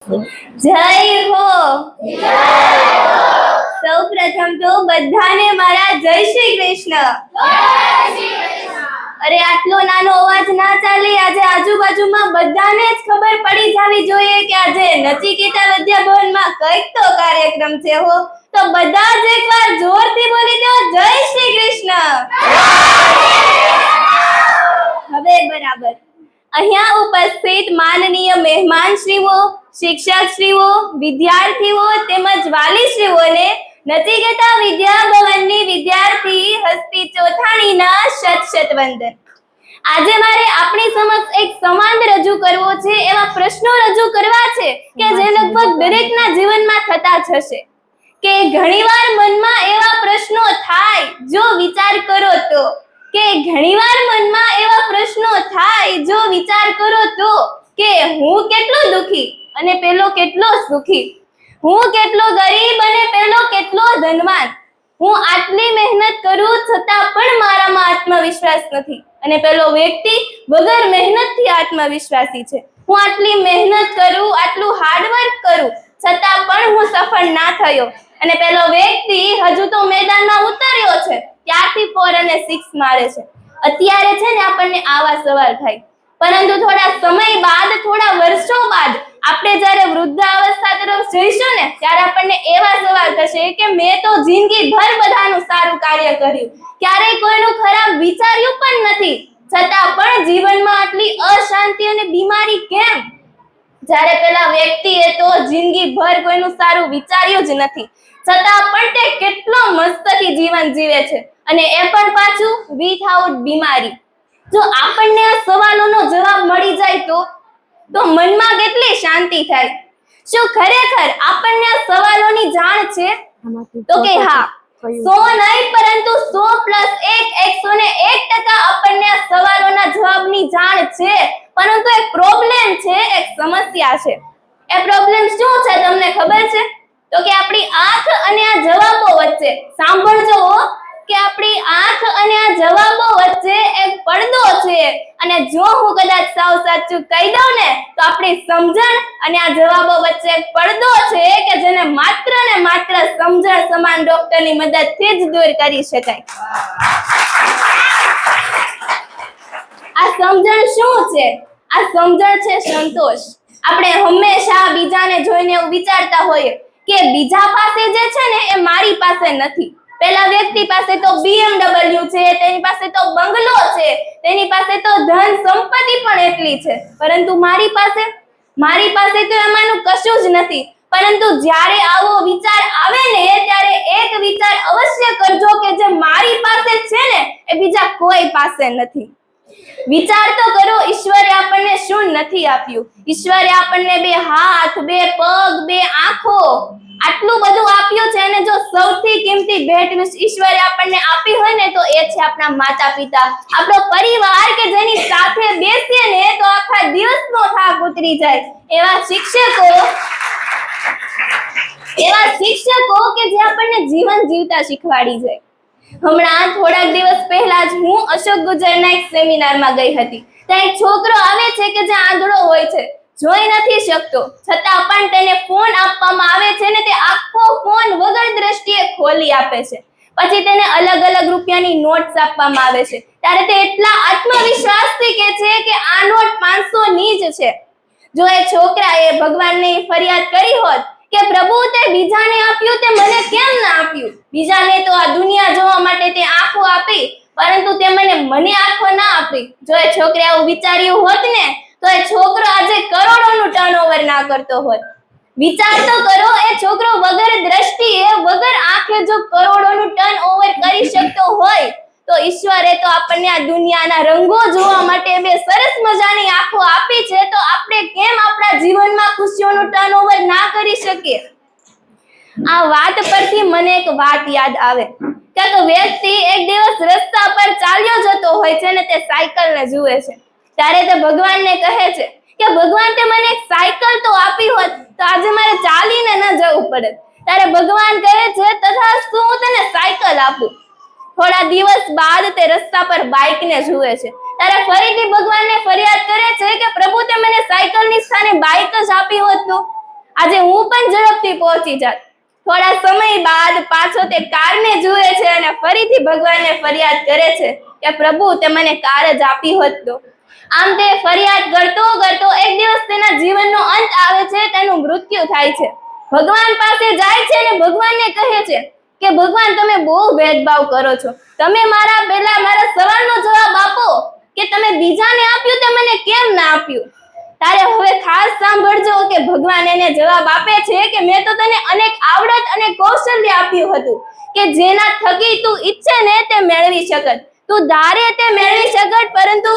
જય હો. સૌ પ્રથમ તો બધાને મારા જય શ્રી કૃષ્ણ. અરે આટલો નાનો અવાજ ના ચાલે. આજે આજુબાજુમાં બધાને જ ખબર પડી જવી જોઈએ કે આજે નચિકેતા વિદ્યાભવનમાં કંઈક તો કાર્યક્રમ છે હો. તો બધા જ એકવાર જોરથી બોલી દો જય શ્રી કૃષ્ણ. હવે બરાબર. અહીંયા ઉપસ્થિત માનનીય મહેમાનશ્રીઓ, શિક્ષકશ્રીઓ, વિદ્યાર્થીઓ તેમજ વાલીશ્રીઓને નચિકેતા વિદ્યાભવનની વિદ્યાર્થી હસ્તી ચોથાણીના શત વંદન. આજે મારે આપણી સમક્ષ એક સંવાદ રજૂ કરવો છે. એવા પ્રશ્નો રજૂ કરવા છે કે જે લગભગ દરેકના જીવનમાં થતા જ હશે. કે ઘણીવાર મનમાં એવા પ્રશ્નો થાય, જો વિચાર કરો તો, કે ઘણીવાર મનમાં એવા પ્રશ્નો થાય જો વિચાર કરો તો, કે હું કેટલો દુખી અને પેલો કેટલો સુખી, હું કેટલો ગરીબ અને પેલો કેટલો ધનવાન, હું આટલી મહેનત કરું છતાં પણ મારામાં આત્મવિશ્વાસ નથી અને પેલો વ્યક્તિ વગર મહેનતથી આત્મવિશ્વાસી છે. હું આટલી મહેનત કરું, આટલું હાર્ડવર્ક કરું છતાં પણ હું સફળ ના થયો અને પેલો વ્યક્તિ હજુ તો મેદાનમાં ઉતર્યો છે ત્યારથી 4 અને 6 મારે છે. અત્યારે છે ને આપણને આવા સવાલ થાય, પરંતુ થોડા સમય બાદ, થોડા વર્ષો બાદ આપણે જ્યારે વૃદ્ધાવસ્થા તરફ જઈશું ને ત્યારે આપણને એવા સવાલ થશે કે મેં તો જિંદગીભર બધાનું સારું કાર્ય કર્યું, ક્યારેય કોઈનું ખરાબ વિચાર્યું પણ નથી, છતાં પણ જીવનમાં આટલી અશાંતિ અને બીમારી કેમ? જ્યારે પેલા વ્યક્તિએ તો જિંદગીભર કોઈનું સારું વિચાર્યું જ નથી, છતાં પણ તે કેટલો મસ્તથી જીવન જીવે છે અને એ પણ પાછું વિથઆઉટ બીમારી. જો આપણને આ સવાલોનો જવાબ મળી જાય તો મનમાં કેટલી શાંતિ થાય. શું ખરેખર આપણને આ સવાલોની જાણ છે? તો કે હા, 100 નહીં પરંતુ 100+1 101% આપણને આ સવાલોના જવાબની જાણ છે. પરંતુ એક પ્રોબ્લેમ છે, એક સમસ્યા છે. એ પ્રોબ્લેમ શું છે તમને ખબર છે? તો કે આપણી આંખ અને આ જવાબો વચ્ચે, સાંભળજો, કે આપણી આંખ અને આ જવાબો વચ્ચે એક પડદો છે. અને જો હું કદાચ સાવ સાચું કહી દઉં ને તો આપણી સમજણ અને આ જવાબો વચ્ચે એક પડદો છે કે જેને માત્ર ને માત્ર સમજણ સમાન ડોક્ટરની મદદથી જ દૂર કરી શકાય. આ સમજણ શું છે? આ સમજણ છે સંતોષ. આપણે હંમેશા બીજાને જોઈને એવું વિચારતા હોઈએ કે બીજા પાસે જે છે ને એ મારી પાસે નથી. પેલા વ્યક્તિ પાસે તો BMW છે, તેની પાસે તો બંગલો છે, તેની પાસે તો ધન સંપત્તિ પણ એટલી છે, પરંતુ મારી પાસે તો એમાંનું કશું જ નથી. પરંતુ જ્યારે આવો વિચાર આવે ને ત્યારે એક વિચાર અવશ્ય કરજો કે જે મારી પાસે છે ને એ બીજા કોઈ પાસે નથી. વિચાર તો કરો, ઈશ્વરે આપણને શું નથી આપ્યું? ઈશ્વરે આપણને 2 હાથ, 2 પગ, 2 આંખો, આટલું બધું આપ્યું છે. અને જો સૌથી કિંમતી ભેટ ઈશ્વરે આપણને આપી હોય ને તો એ છે આપણા માતા પિતા, આપણો પરિવાર, કે જેની સાથે બેસીએ ને તો આખા દિવસનો થાક ઉતરી જાય. એવા શિક્ષકો કે જે આપણને જીવન જીવતા શીખવાડી જાય. હમણાં થોડાક દિવસ પહેલા જ હું અશોક ગુજરના એક સેમિનારમાં ગઈ હતી. ત્યાં એક છોકરો આવે છે કે જે આંધળો હોય છે, જોઈ નથી શકતો, છતાં પણ તેને ફોન આપવામાં આવે છે ને તે આખો ફોન વગર દ્રષ્ટિએ ખોલી આપે છે. પછી તેને અલગ અલગ રૂપિયાની નોટ્સ આપવામાં આવે છે. ત્યારે તે એટલા આત્મવિશ્વાસથી કહે છે કે આ નોટ 500 ની જ છે. જો એ છોકરાએ ભગવાનને ફરિયાદ કરી હોત કે પ્રભુ, તે બીજાને આપ્યું તે મને કેમ ના આપ્યું? બીજાને તો આ દુનિયા જોવા માટે તે આંખો આપી, પરંતુ તે મને આંખો ના આપી. જો એ છોકરે આવું વિચાર્યું હોત ને તો એ છોકરો આજે કરોડોનું ટર્નઓવર ના કરતો હોત. વિચાર તો કરો, એ છોકરો વગર દ્રષ્ટિએ, વગર આંખે જો કરોડોનું ટર્નઓવર કરી શકતો હોય તો ઈશ્વરે તો આપણને આ દુનિયાના રંગો જોવા માટે 2 સરસ મજાની આંખો આપી છે. તો આપણે કેમ આપણા જીવનમાં ખુશીઓનું ટર્નઓવર ના કરી શકીએ? આ વાત પરથી મને એક વાત યાદ આવે કે એક વ્યક્તિ એક દિવસ રસ્તા પર ચાલ્યો જતો હોય છે ને તે સાયકલને જુએ છે. ત્યારે તે ભગવાનને કહે છે કે ભગવાન, તે મને એક સાયકલ તો આપી હોત તો આજે મારે ચાલીને ન જવું પડે. ત્યારે ભગવાન કહે છે, તથાસ્તુ, હું તને સાયકલ આપું. થોડા દિવસ બાદ તે રસ્તા પર બાઇકને જુએ છે. ત્યારે ફરીથી ભગવાનને ફરિયાદ કરે છે કે પ્રભુ, તે મને સાયકલની સ્થાને બાઇક જ આપી હોત તો. આજે હું પણ ઝડપથી પહોંચી જાત. થોડા સમય બાદ પાછો તે કારને જુએ છે અને ફરીથી ભગવાનને ફરિયાદ કરે છે કે પ્રભુ તે મને કાર જ આપી હોત તો. આમ તે ફરિયાદ કરતો કરતો એક દિવસ તેના જીવનનો અંત આવે છે, તેનું મૃત્યુ થાય છે. ભગવાન પાસે જાય છે અને ભગવાનને કહે છે કે ભગવાન તમે બહુ ભેદભાવ કરો છો, તમે મારા સવાલનો જવાબ આપો કે તમે બીજાને આપ્યું તે મને કેમ ના આપ્યું. તારે હવે ખાસ સાંભળજો કે ભગવાન એને જવાબ આપે છે કે મેં તો તને અનેક આવડત અને કૌશલ્ય આપ્યું હતું કે જેના થકી તું ઈચ્છે ને તે મેળવી શકત, તું ધારે તે મેળવી શકત, પરંતુ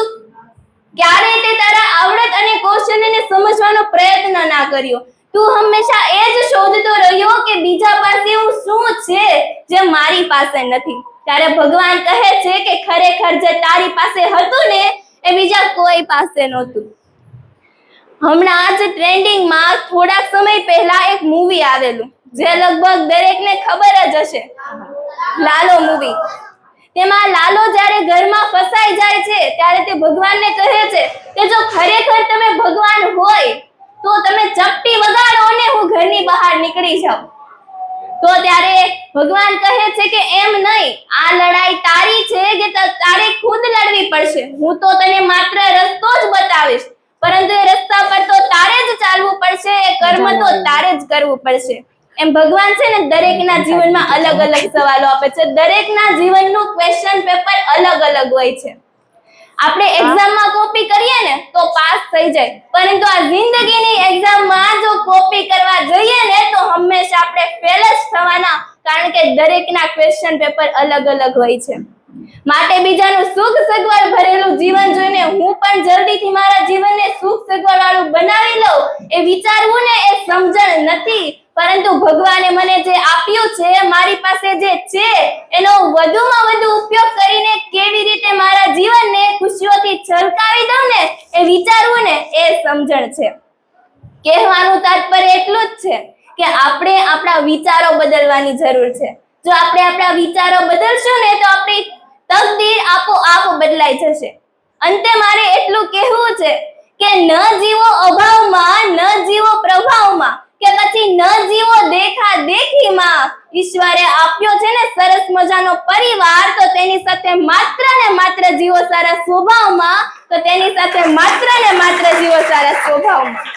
ક્યારે તે તારા આવડત અને કૌશલ્યને સમજવાનો પ્રયત્ન ના કર્યો. તું હંમેશા એ જ શોધતો રહ્યો કે બીજા પાસે એવું શું છે જે મારી પાસે નથી. ત્યારે ભગવાન કહે છે કે ખરેખર જે તારી પાસે હતું ને એ બીજા કોઈ પાસે નહોતું. હમણાં જ ટ્રેન્ડિંગમાં થોડાક સમય પહેલા એક મૂવી આવેલું જે લગભગ દરેકને ખબર જ હશે, લાલો મૂવી. તેમાં લાલો જ્યારે ઘરમાં ફસાઈ જાય છે ત્યારે તે ભગવાનને કહે છે કે જો ખરેખર તમે ભગવાન હોય તો તમે ચપટી વગાડો અને હું ઘરની બહાર નીકળી જાઉં. તો ત્યારે ભગવાન કહે છે કે એમ નહીં, આ લડાઈ તારી છે કે તારે ખુદ લડવી પડશે. હું તો તને માત્ર રસ્તો જ બતાવીશ, પરંતુ એ રસ્તા પર તો તારે જ ચાલવું પડશે, એ કર્મ તો તારે જ કરવું પડશે. એમ ભગવાન છે ને દરેકના જીવનમાં અલગ અલગ સવાલો આપે છે. દરેકના જીવનનું ક્વેશ્ચન પેપર અલગ અલગ હોય છે. આપણે એક્ઝામમાં કોપી કરીએ ને તો પાસ થઈ જાય, પરંતુ આ જિંદગીની એક્ઝામમાં જો કોપી કરવા જઈએ ને તો હંમેશા આપણે ફેલ જ થવાના, કારણ કે દરેકના ક્વેશ્ચન પેપર અલગ અલગ હોય છે. માટે બીજાનું સુખ સગવડ ભરેલું જીવન જોઈને હું પણ જલ્દીથી મારા જીવનને સુખ સગવડ વાળું બનાવી લઉં એ વિચારવું ને એ સમજણ નથી, પરંતુ ભગવાને મને જે આપ્યું છે, મારી પાસે જે છે એનો વધુમાં વધુ ઉપયોગ કરીને કેવી રીતે મારા જીવનને ખુશીઓથી છલકાવી દઉં ને એ વિચારવું ને એ સમજણ છે. કહેવાનું તાત્પર્ય એટલું જ છે કે આપણે આપણા વિચારો બદલવાની જરૂર છે. જો આપણે આપણા વિચારો બદલશું ને તો આપણી તકદીર આપોઆપ બદલાઈ જશે. અંતે મારે એટલું કહેવું છે કે ન જીવો અભાવમાં, ન જીવો પ્રભાવમાં, કે પછી ન જીવો દેખા દેખીમાં. ઈશ્વરે આપ્યો છે ને સરસ મજાનો પરિવાર, તો તેની સાથે માત્ર ને માત્ર જીવો સારા સ્વભાવમાં, તો તેની સાથે માત્ર ને માત્ર જીવો સારા સ્વભાવમાં.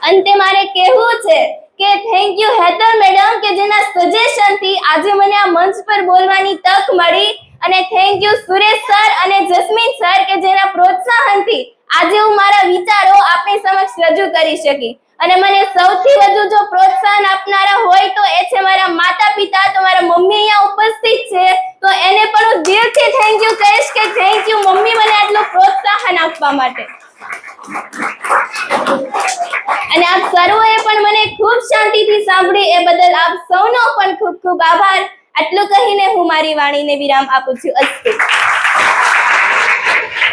અંતે મારે કહેવું છે કે થેન્ક યુ હેતલ મેડમ કે જેના સજેશન થી આજે મને આ મંચ પર બોલવાની તક મળી, અને થેન્ક યુ સુરેશ સર અને જસ્મીન સર કે જેના પ્રોત્સાહનથી આજે હું મારા વિચારો આપની સમક્ષ રજૂ કરી શકી. અને મને સૌથી વધુ જો પ્રોત્સાહન આપનારા હોય તો એ છે મારા માતા પિતા. તો મારા મમ્મી અહીંયા ઉપસ્થિત છે, તો એને પણ હું દિલથી થેન્ક યુ કહીશ કે થેન્ક યુ મમ્મી મને આટલું પ્રોત્સાહન આપવા માટે. અને આપ સર્વોએ પણ મને ખૂબ શાંતિથી સાંભળી એ બદલ આપ સૌનો પણ ખૂબ ખૂબ આભાર. આટલું કહીને હું મારી વાણીને વિરામ આપું છું. અસ્તુ.